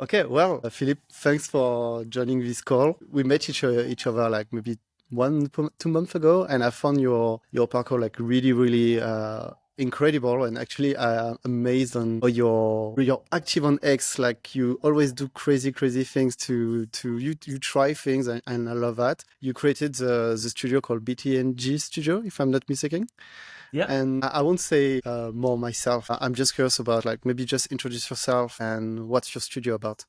Okay, well, Philippe, thanks for joining this call. We met each other like maybe 2 months ago, and I found your parkour like really incredible. And actually, I am amazed on how you're active on X. Like you always do crazy things you try things, and I love that. You created the studio called BTNG Studio, if I'm not mistaken. Yeah. And I won't say more myself. I'm just curious about like maybe just introduce yourself and what's your studio about.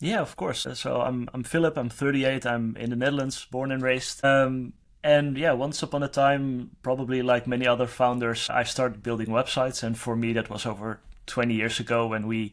Yeah, of course. So I'm Philip. I'm 38. I'm in the Netherlands, born and raised. And yeah, once upon a time, probably like many other founders, I started building websites. And for me, that was over 20 years ago when we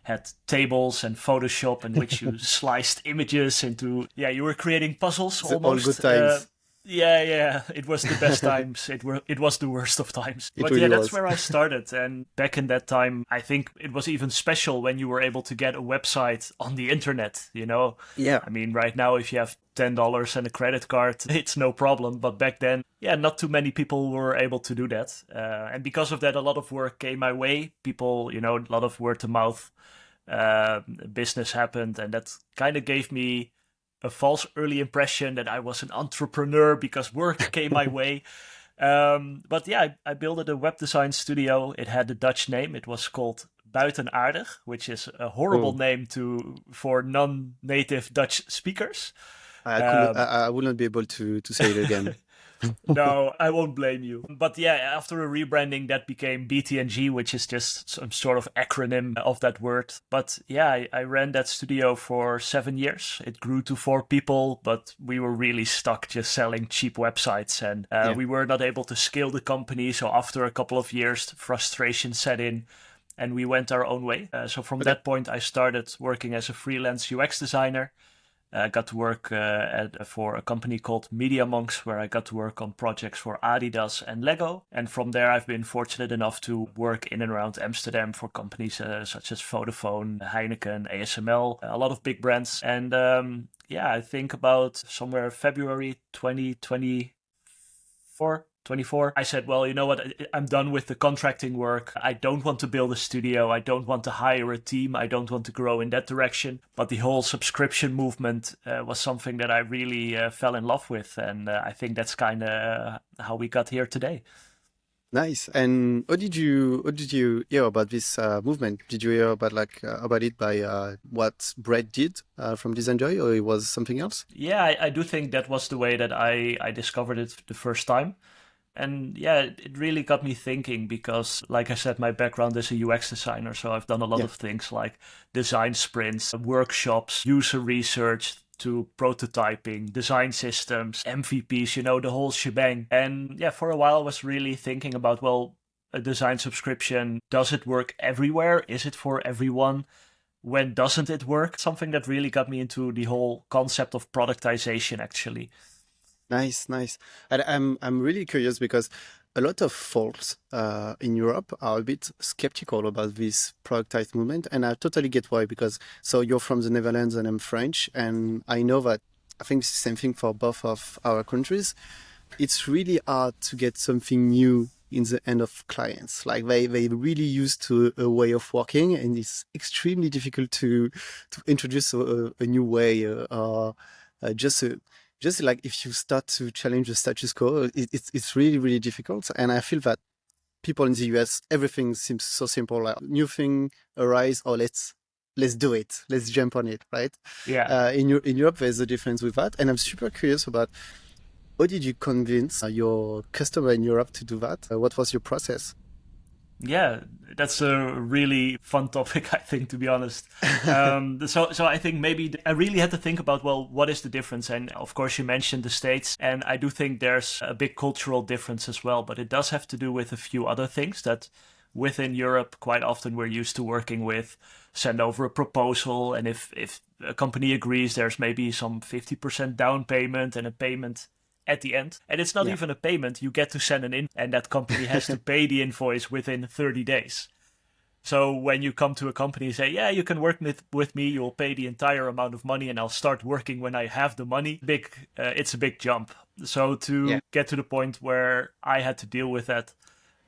had tables and Photoshop in which you sliced images into, yeah, you were creating puzzles All good almost. times. Yeah, it was the best times. It was the worst of times. It But yeah, really that's was. where I started. And back in that time, I think it was even special when you were able to get a website on the internet, you know? Yeah. I mean, right now, if you have $10 and a credit card, it's no problem. But back then, yeah, not too many people were able to do that. And because of that, a lot of work came my way. People, a lot of word to mouth business happened. And that kind of gave me a false early impression that I was an entrepreneur because work came my way. But yeah, I built a web design studio. It had a Dutch name. It was called Buitenaardig, which is a horrible Oh, name for non-native Dutch speakers. I couldn't. Um, I would not be able to say it again. no, I won't blame you. But yeah, after a rebranding, that became BTNG, which is just some sort of acronym of that word. But yeah, I ran that studio for 7 years. It grew to 4 people, but we were really stuck just selling cheap websites and Yeah. we were not able to scale the company. So after a couple of years, frustration set in and we went our own way. So from Okay. that point, I started working as a freelance UX designer. I got to work for a company called Media Monks, where I got to work on projects for Adidas and Lego. And from there, I've been fortunate enough to work in and around Amsterdam for companies such as Vodafone, Heineken, ASML, a lot of big brands. And yeah, I think about somewhere February 2024, 24, I said, well, you know what? I'm done with the contracting work. I don't want to build a studio. I don't want to hire a team. I don't want to grow in that direction. But the whole subscription movement was something that I really fell in love with. And I think that's kind of how we got here today. Nice. And how did you hear about this movement? Did you hear about about it by what Brett did from Design Joy, or it was something else? Yeah, I do think that was the way that I discovered it the first time. And yeah, it really got me thinking because, like I said, my background is a UX designer. So I've done a lot Yeah. of things like design sprints, workshops, user research to prototyping, design systems, MVPs, the whole shebang. And yeah, for a while, I was really thinking about, well, a design subscription, does it work everywhere? Is it for everyone? When doesn't it work? Something that really got me into the whole concept of productization, actually. Nice, nice. And I'm really curious because a lot of folks in Europe are a bit skeptical about this productized movement, and I totally get why. Because so you're from the Netherlands and I'm French, and I know that I think it's the same thing for both of our countries. It's really hard to get something new in the end of clients. Like they really used to a way of working, and it's extremely difficult to introduce a new way or just just like if you start to challenge the status quo, it's really difficult. And I feel that people in the US, everything seems so simple. Like new thing arise, or let's do it, let's jump on it, right? Yeah. In Europe, there's a difference with that, and I'm super curious about how did you convince your customer in Europe to do that? What was your process? Yeah, that's a really fun topic, I think, to be honest. So I think maybe I really had to think about, well, what is the difference? And of course, you mentioned the States, and I do think there's a big cultural difference as well, but it does have to do with a few other things that within Europe, quite often we're used to working with send over a proposal, and if a company agrees, there's maybe some 50% down payment and a payment at the end. And it's not Yeah. even a payment. You get to send an in, and that company has to pay the invoice within 30 days. So when you come to a company and say, yeah, you can work with me, you'll pay the entire amount of money and I'll start working when I have the money. It's a big jump. So Yeah. to get to the point where I had to deal with that,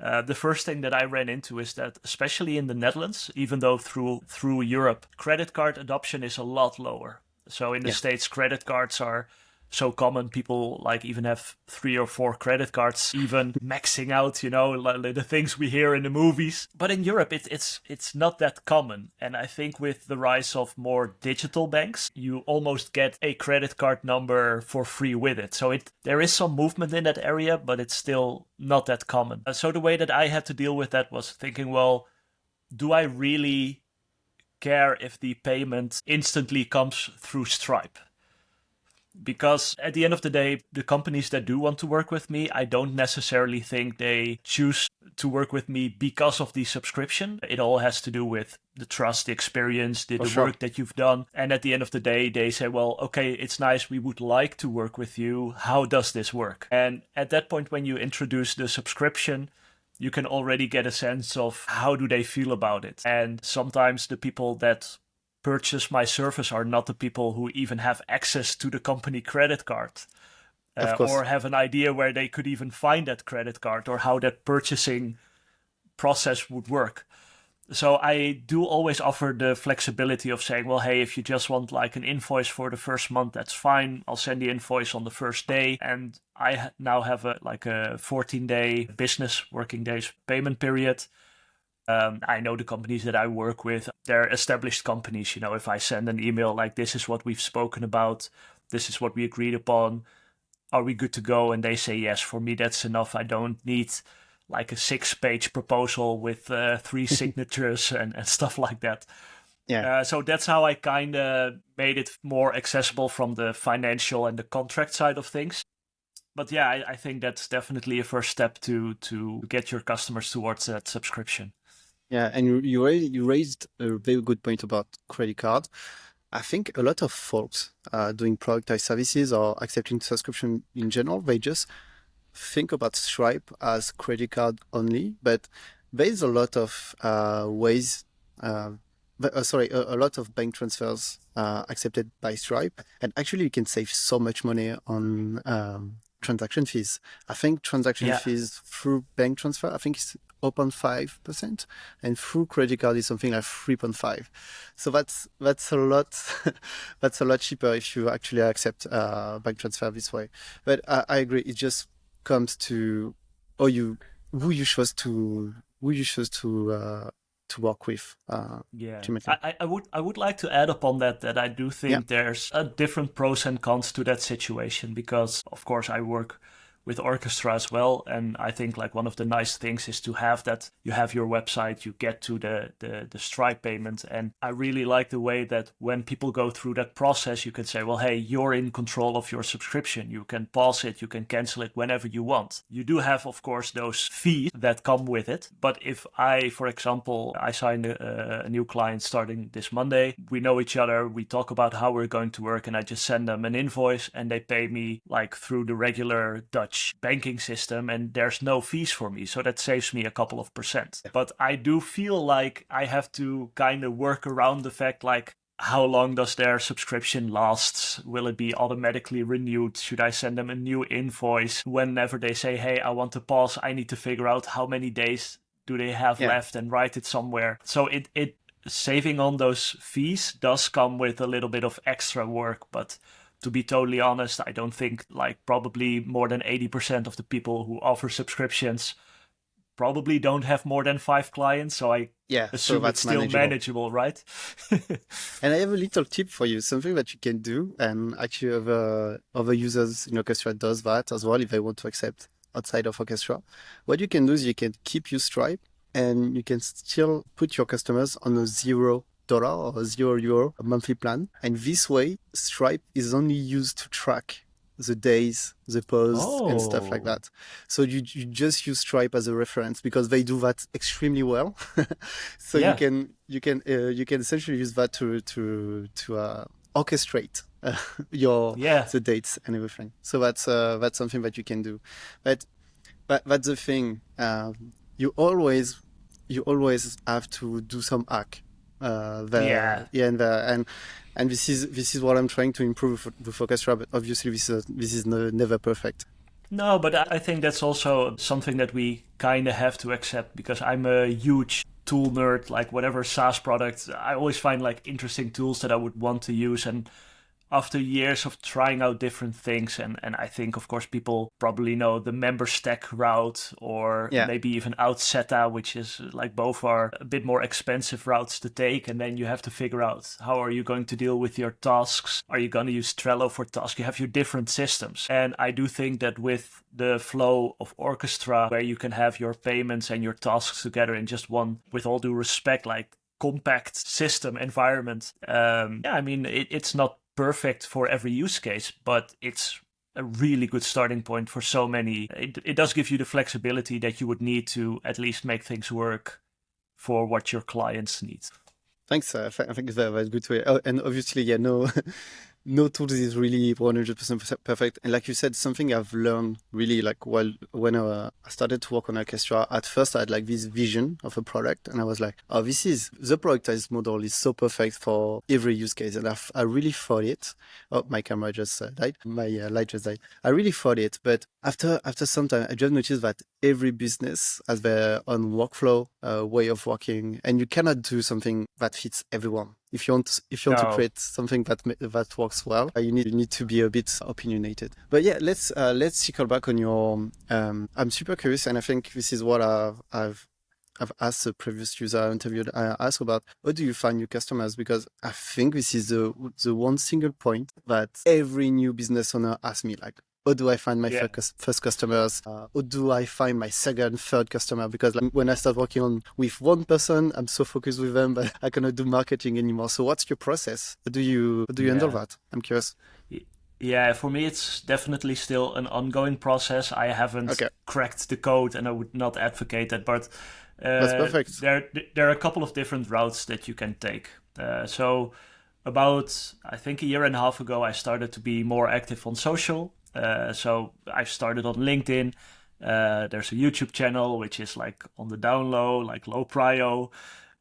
The first thing that I ran into is that, especially in the Netherlands, even though through Europe, credit card adoption is a lot lower. So in the Yeah, States, credit cards are so common. People like even have 3 or 4 credit cards, even maxing out, like the things we hear in the movies. But in Europe, it's not that common. And I think with the rise of more digital banks, you almost get a credit card number for free with it. So there is some movement in that area, but it's still not that common. So the way that I had to deal with that was thinking, well, do I really care if the payment instantly comes through Stripe? Because at the end of the day, the companies that do want to work with me, I don't necessarily think they choose to work with me because of the subscription. It all has to do with the trust, the experience, for the sure. work that you've done. And at the end of the day, they say, well, okay, it's nice. We would like to work with you. How does this work? And at that point, when you introduce the subscription, you can already get a sense of how do they feel about it. And sometimes the people that purchase my service are not the people who even have access to the company credit card, Of or course. have an idea where they could even find that credit card or how that purchasing process would work. So I do always offer the flexibility of saying, well, hey, if you just want like an invoice for the first month, that's fine. I'll send the invoice on the first day. And I now have a 14-day business working days payment period. I know the companies that I work with, they're established companies. If I send an email like, this is what we've spoken about, this is what we agreed upon, are we good to go? And they say yes. For me, that's enough. I don't need like a 6-page proposal with 3 signatures and stuff like that. Yeah. So that's how I kind of made it more accessible from the financial and the contract side of things. But yeah, I think that's definitely a first step to get your customers towards that subscription. Yeah, and you raised a very good point about credit card. I think a lot of folks doing productized services or accepting subscription in general, they just think about Stripe as credit card only, but there is a lot of ways, sorry, a lot of bank transfers accepted by Stripe, and actually you can save so much money on transaction fees. I think transaction Yeah. fees through bank transfer, I think it's 0.5%, and through credit card is something like 3.5. So that's a lot. That's a lot cheaper if you actually accept bank transfer this way. But I agree. It just comes to oh you who you choose to work with Yeah, ultimately. I would like to add upon that I do Yeah, think there's a different pros and cons to that situation, because of course I work with orchestra as well, and I think like one of the nice things is to have that you have your website, you get to the Stripe payment, and I really like the way that when people go through that process, you can say, well, hey, you're in control of your subscription. You can pause it, you can cancel it whenever you want. You do have, of course, those fees that come with it, but if I, for example, I signed a new client starting this Monday, we know each other, we talk about how we're going to work, and I just send them an invoice and they pay me like through the regular Dutch banking system, and there's no fees for me. So that saves me a couple of percent. But I do feel like I have to kind of work around the fact, like, how long does their subscription last? Will it be automatically renewed? Should I send them a new invoice whenever they say, hey, I want to pause? I need to figure out how many days do they have yeah, left and write it somewhere. So it saving on those fees does come with a little bit of extra work, but to be totally honest, I don't think like probably more than 80% of the people who offer subscriptions probably don't have more than 5 clients. So I yeah. So assume it's that's still manageable. manageable, right? And I have a little tip for you, something that you can do, and actually other users in Orchestra does that as well if they want to accept outside of Orchestra. What you can do is you can keep your Stripe, and you can still put your customers on a $0 or €0 monthly plan. And this way, Stripe is only used to track the days, the posts, and stuff like Oh, that. So you just use Stripe as a reference because they do that extremely well. So yeah, you can essentially use that to orchestrate your yeah, the dates and everything. So that's something that you can do. But that's the thing. You always have to do some hack yeah. there, yeah, and this is what I'm trying to improve with Orchestra. But obviously, this is never perfect. No, but I think that's also something that we kind of have to accept because I'm a huge tool nerd. Like whatever SaaS product, I always find like interesting tools that I would want to use. And after years of trying out different things, and I think, of course, people probably know the member stack route or Yeah. maybe even Outseta, which is like both are a bit more expensive routes to take. And then you have to figure out how are you going to deal with your tasks? Are you going to use Trello for tasks? You have your different systems. And I do think that with the flow of Orchestra, where you can have your payments and your tasks together in just one, with all due respect, like compact system environment. Yeah, I mean, it's not perfect for every use case, but it's a really good starting point for so many. It does give you the flexibility that you would need to at least make things work for what your clients need. Thanks. I think that's good to hear. Oh, and obviously, yeah, no, no tools is really 100% perfect. And like you said, something I've learned really like while when I started to work on Orchestra, at first I had like this vision of a product and I was like, oh, this is the productized model is so perfect for every use case. And I really thought it. Oh, my camera just died. My light just died. I really thought it. But after some time, I just noticed that every business has their own workflow, way of working, and you cannot do something that fits everyone. If you want to No. create something that works well, you need to be a bit opinionated. But yeah, let's circle back on your. I'm super curious, and I think this is what I've asked the previous user I interviewed. I asked about how do you find new customers, because I think this is the one single point that every new business owner asks me, like, how do I find my Yeah. first customers? How do I find my second, third customer? Because like, when I start working on with one person, I'm so focused with them, but I cannot do marketing anymore. So what's your process? How do you handle Yeah. that? I'm curious. Yeah, for me, it's definitely still an ongoing process. I haven't Okay, cracked the code, and I would not advocate that. But that's perfect. there are a couple of different routes that you can take. So about I think a year and a half ago, I started to be more active on social. So I started on LinkedIn. There's a YouTube channel which is like on the down low, like low prio.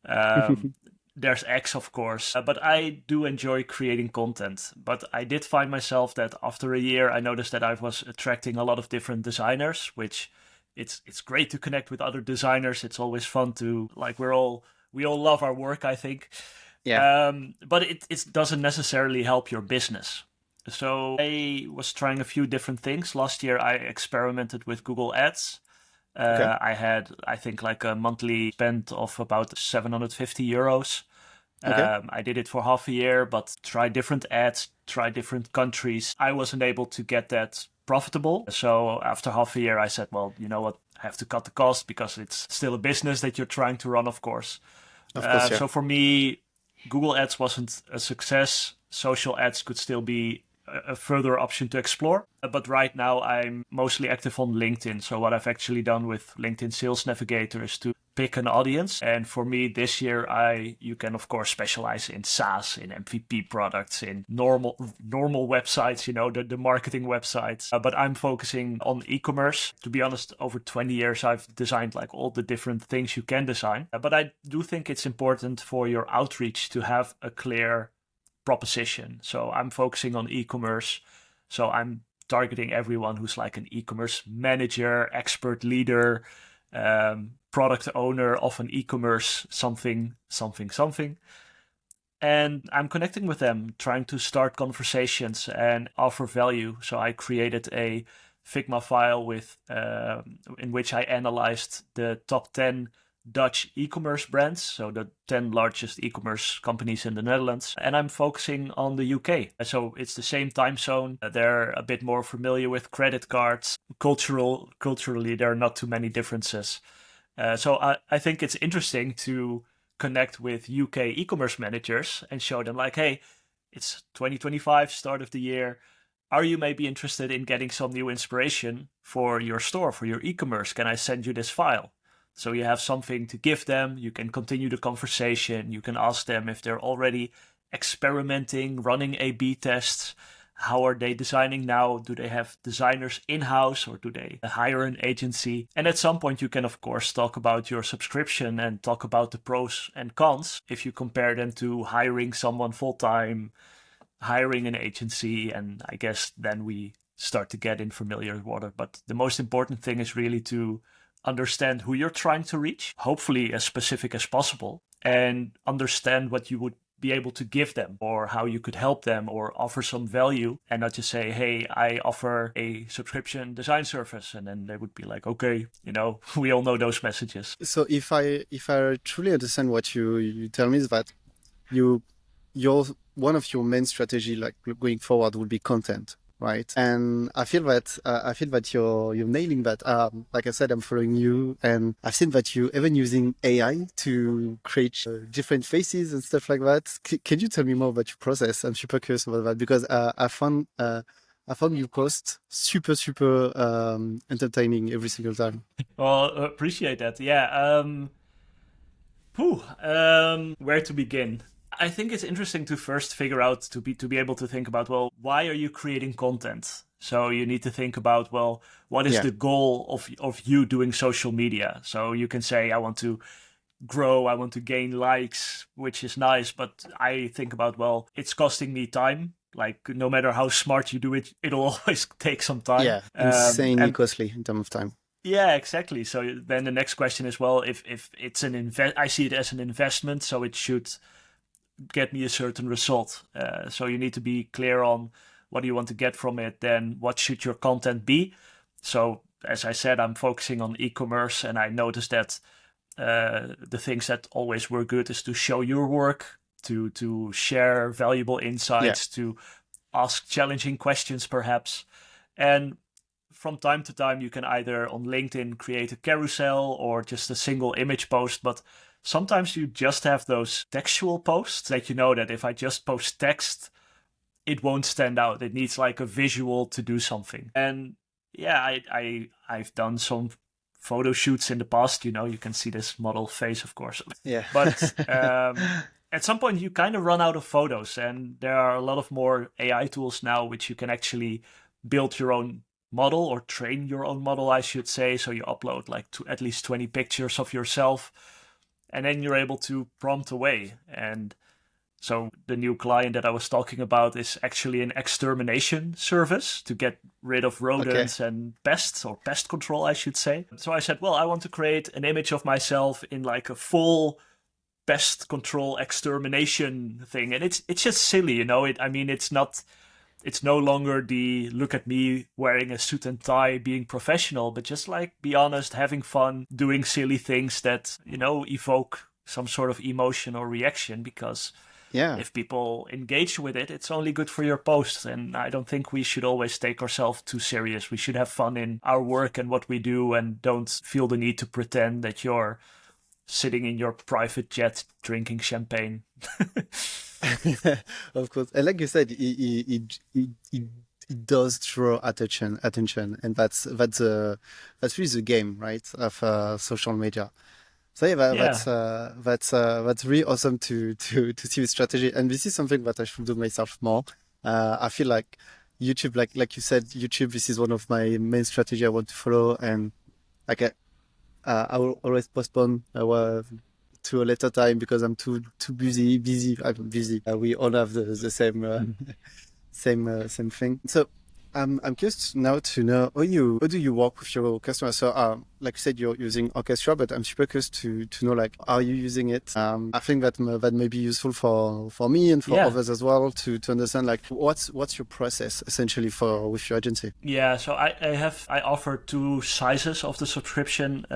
Um, there's X, of course, but I do enjoy creating content. But I did find myself that after a year, I noticed that I was attracting a lot of different designers, which it's great to connect with other designers. It's always fun to like we all love our work, I think. Yeah. But it doesn't necessarily help your business. So I was trying a few different things. Last year, I experimented with Google Ads. Okay. I had, I think, like a monthly spend of about 750 euros. Okay. I did it for half a year, but try different ads, try different countries. I wasn't able to get that profitable. So after half a year, I said, well, you know what? I have to cut the cost because it's still a business that you're trying to run, of course. Of course. Yeah. So for me, Google Ads wasn't a success. Social ads could still be a further option to explore. But right now, I'm mostly active on LinkedIn. So what I've actually done with LinkedIn Sales Navigator is to pick an audience. And for me, this year, you can of course specialize in SaaS, in MVP products, in normal websites, the marketing websites. But I'm focusing on e-commerce. To be honest, over 20 years, I've designed like all the different things you can design. But I do think it's important for your outreach to have a clear proposition. So I'm focusing on e-commerce. So I'm targeting everyone who's like an e-commerce manager, expert leader, product owner of an e-commerce something, something, something. And I'm connecting with them, trying to start conversations and offer value. So I created a Figma file with in which I analyzed the top 10 Dutch e-commerce brands, so the 10 largest e-commerce companies in the Netherlands, and I'm focusing on the UK. So it's the same time zone. They're a bit more familiar with credit cards. Culturally, there are not too many differences. So I think it's interesting to connect with UK e-commerce managers and show them like, hey, it's 2025, start of the year. Are you maybe interested in getting some new inspiration for your store, for your e-commerce? Can I send you this file? So you have something to give them. You can continue the conversation. You can ask them if they're already experimenting, running A/B tests. How are they designing now? Do they have designers in-house or do they hire an agency? And at some point, you can, of course, talk about your subscription and talk about the pros and cons if you compare them to hiring someone full-time, hiring an agency. And I guess then we start to get in familiar water. But the most important thing is really to understand who you're trying to reach, hopefully as specific as possible, and understand what you would be able to give them or how you could help them or offer some value, and not just say, hey, I offer a subscription design service. And then they would be like, okay, we all know those messages. So if I truly understand what you tell me is that you your one of your main strategy like going forward will be content, right? And I feel that you're nailing that. Like I said, I'm following you, and I've seen that you even using AI to create different faces and stuff like that. Can you tell me more about your process? I'm super curious about that because I found you post super entertaining every single time. Well, appreciate that. Yeah. Where to begin? I think it's interesting to first figure out to be able to think about, well, why are you creating content? So you need to think about, well, what is Yeah, the goal of you doing social media? So you can say, I want to grow, I want to gain likes, which is nice, but I think about, well, it's costing me time. Like no matter how smart you do it, it'll always take some time. yeah, insanely And costly in terms of time. yeah, exactly. So then the next question is, well, if it's an I see it as an investment, so it should get me a certain result. So you need to be clear on what do you want to get from it. Then what should your content be? So as I said, I'm focusing on e-commerce, and I noticed that the things that always were good is to show your work, to share valuable Yeah, insights, to ask challenging questions, perhaps, and from time to time, you can either on LinkedIn create a carousel or just a single image post. But sometimes you just have those textual posts that you know that if I just post text, it won't stand out. It needs like a visual to do something. And yeah, I've done some photo shoots in the past. You can see this model face, of course. yeah. But at some point, you kind of run out of photos, and there are a lot of more AI tools now which you can actually build your own model or train your own model, I should say. So you upload like at least 20 pictures of yourself, and then you're able to prompt away. And so the new client that I was talking about is actually an extermination service to get rid of Okay. rodents and pests, or pest control, I should say. So I said, well, I want to create an image of myself in like a full pest control extermination thing. And it's just silly, it's no longer the look at me wearing a suit and tie being professional, but just like be honest, having fun, doing silly things that, evoke some sort of emotion or reaction. Because Yeah. if people engage with it, it's only good for your post. And I don't think we should always take ourselves too serious. We should have fun in our work and what we do, and don't feel the need to pretend that you're sitting in your private jet drinking champagne. Of course. And like you said, it does draw attention, and that's really the game, right, of social media. So yeah, Yeah. that's really awesome to see the strategy, and this is something that I should do myself more. I feel like YouTube, like you said, YouTube. This is one of my main strategy I want to follow, and like I will always postpone to a later time because I'm too busy. I'm busy. We all have the same same thing. So I'm curious now to know how do you work with your customers? So like you said, you're using Orchestra, but I'm super curious to know like are you using it? I think that may be useful for me and for Yeah. others as well to understand like what's your process essentially for with your agency. Yeah, so I offer two sizes of the subscription.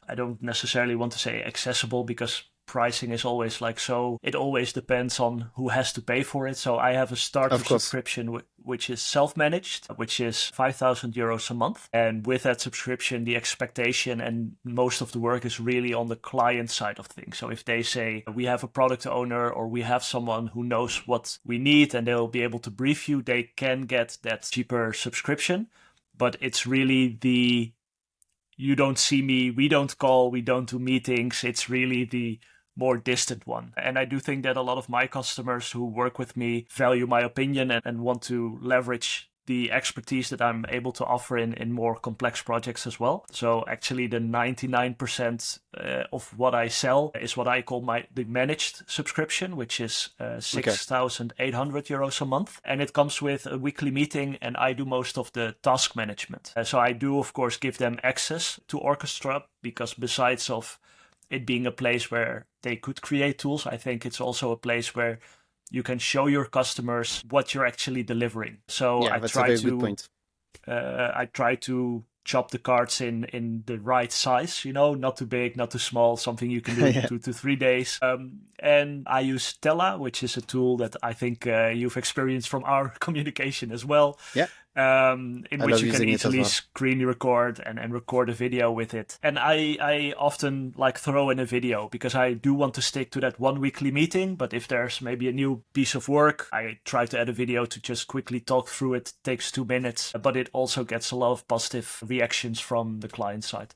I don't necessarily want to say accessible, because pricing is always like, so it always depends on who has to pay for it. So I have a starter Of course. subscription which is self-managed, which is €5,000 a month. And with that subscription, the expectation and most of the work is really on the client side of things. So if they say we have a product owner or we have someone who knows what we need and they'll be able to brief you, they can get that cheaper subscription. But it's really the you don't see me, we don't call, we don't do meetings. It's really the more distant one. And I do think that a lot of my customers who work with me value my opinion and want to leverage the expertise that I'm able to offer in more complex projects as well. So actually the 99% of what I sell is what I call the managed subscription, which is Okay. 6,800 euros a month. And it comes with a weekly meeting, and I do most of the task management. So I do, of course, give them access to Orchestra, because besides of it being a place where they could create tools, I think it's also a place where you can show your customers what you're actually delivering. So Yeah, that's a very good point. I try to chop the cards in the right size, not too big, not too small, something you can do in Yeah. 2 to 3 days. And I use Tella, which is a tool that I think you've experienced from our communication as well, Yeah. in I which love you can using it as easily well. screen record and record a video with it. And I often like throw in a video, because I do want to stick to that one weekly meeting. But if there's maybe a new piece of work, I try to add a video to just quickly talk through it. It takes 2 minutes, but it also gets a lot of positive reactions from the client side.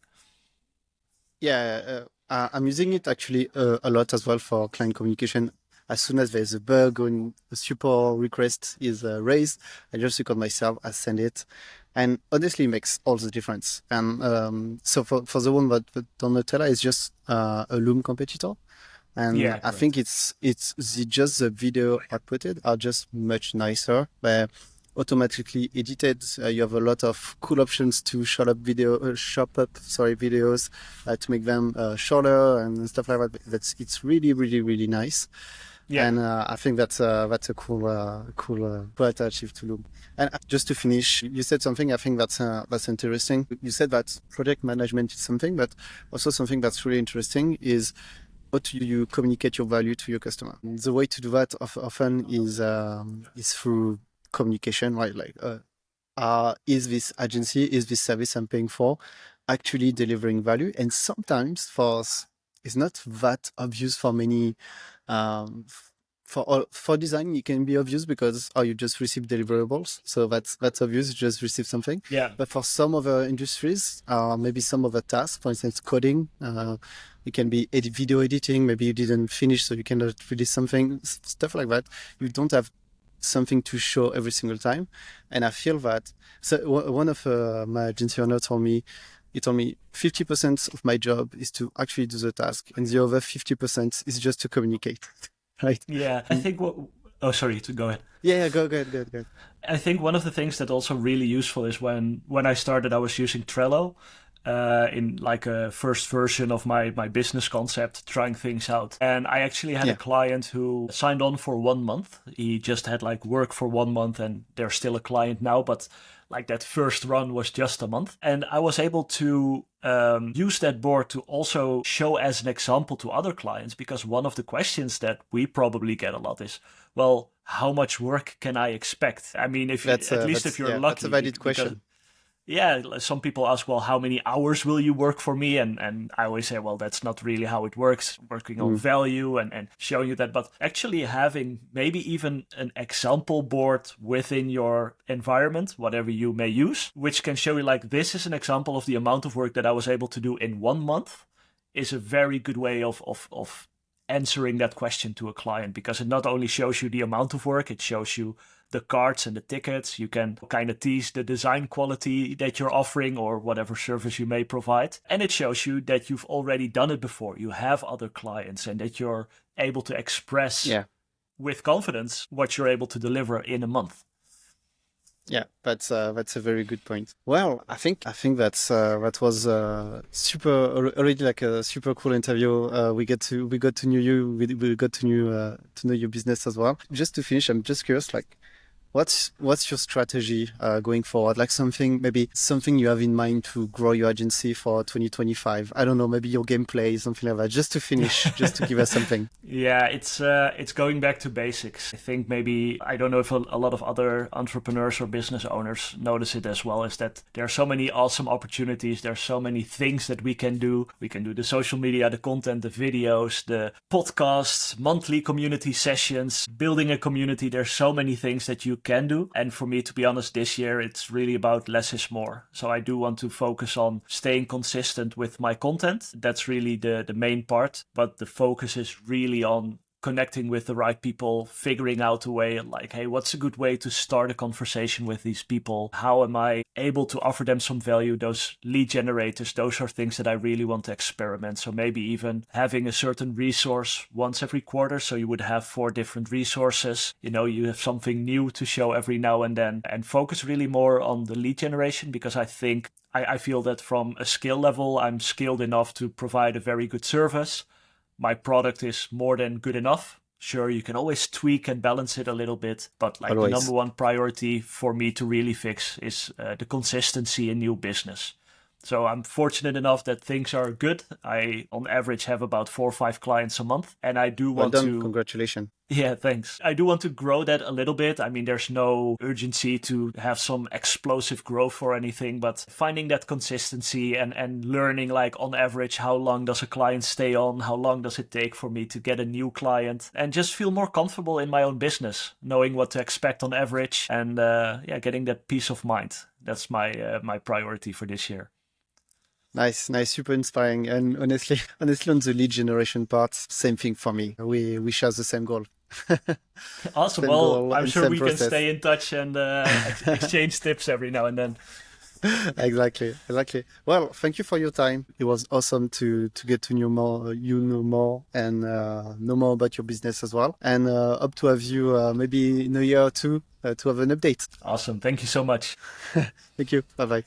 Yeah, I'm using it actually a lot as well for client communication. As soon as there's a bug or a support request is raised, I just record myself, I send it, and honestly, it makes all the difference. And so for the one that Donatella is just a Loom competitor, and Yeah, I think correct. it's just the video outputted are just much nicer. But automatically edited, you have a lot of cool options to shop up, sorry, videos to make them shorter and stuff like that. It's really really really nice. Yeah. And I think that's a cool alternative to Loom. And just to finish, you said something I think that's interesting. You said that project management is something, but also something that's really interesting is how do you communicate your value to your customer? The way to do that often is through communication, right? Like, is this agency, is this service I'm paying for actually delivering value? And sometimes for us, it's not that obvious for many. Um, for design, it can be obvious because you just receive deliverables, so that's obvious. You just receive something. Yeah. But for some other industries, maybe some other tasks, for instance, coding, it can be video editing. Maybe you didn't finish, so you cannot release something, stuff like that. You don't have something to show every single time, and I feel that. So one of my agency owner told me, he told me 50% of my job is to actually do the task, and the other 50% is just to communicate. Right? Yeah. I think what. Oh, sorry, to go ahead. Yeah, go ahead, go ahead, go ahead. I think one of the things that also really useful is when I started, I was using Trello in like a first version of my business concept, trying things out. And I actually had a Yeah, client who signed on for 1 month. He just had like work for 1 month, and they're still a client now, but like that first run was just a month. And I was able to use that board to also show as an example to other clients, because one of the questions that we probably get a lot is, well, how much work can I expect? I mean, if at least if you're that's a lucky, valid because question. yeah, some people ask, well, how many hours will you work for me? And I always say, well, that's not really how it works, working on Mm. value and showing you that. But actually having maybe even an example board within your environment, whatever you may use, which can show you like, this is an example of the amount of work that I was able to do in 1 month, is a very good way of answering that question to a client, because it not only shows you the amount of work, it shows you the cards and the tickets. You can kind of tease the design quality that you're offering or whatever service you may provide. And it shows you that you've already done it before. You have other clients, and that you're able to express Yeah, with confidence what you're able to deliver in a month. yeah, that's a very good point. Well, I think that was already like a super cool interview. We got to know you. We got to know your business as well. Just to finish, I'm just curious, like, what's your strategy going forward? Like maybe something you have in mind to grow your agency for 2025. I don't know, maybe your gameplay, something like that. Just to finish, just to give us something. Yeah, it's going back to basics. I think maybe, I don't know if a lot of other entrepreneurs or business owners notice it as well, is that there are so many awesome opportunities. There's so many things that we can do. We can do the social media, the content, the videos, the podcasts, monthly community sessions, building a community. There's so many things that you can do. And for me, to be honest, this year, it's really about less is more. So I do want to focus on staying consistent with my content. That's really the main part. But the focus is really on connecting with the right people, figuring out a way like, hey, what's a good way to start a conversation with these people? How am I able to offer them some value? Those lead generators, those are things that I really want to experiment. So maybe even having a certain resource once every quarter. So you would have 4 different resources. You have something new to show every now and then, and focus really more on the lead generation, because I think I feel that from a skill level, I'm skilled enough to provide a very good service. My product is more than good enough. Sure, you can always tweak and balance it a little bit, but like the number Always. one priority for me to really fix is the consistency in new business. So I'm fortunate enough that things are good. I, on average, have about 4 or 5 clients a month, and I do Well want done. to. Congratulations. Yeah, thanks. I do want to grow that a little bit. I mean, there's no urgency to have some explosive growth or anything, but finding that consistency and learning, like, on average, how long does a client stay on? How long does it take for me to get a new client? And just feel more comfortable in my own business, knowing what to expect on average, and yeah, getting that peace of mind. That's my priority for this year. Nice, nice, super inspiring. And honestly, honestly, on the lead generation part, same thing for me. We share the same goal. Awesome. Same Well, goal I'm and sure same we can process. stay in touch and exchange tips every now and then. Exactly, exactly. Well, thank you for your time. It was awesome to get to know more, know more, and know more about your business as well. And hope to have you maybe in a year or two to have an update. Awesome. Thank you so much. Thank you. Bye bye.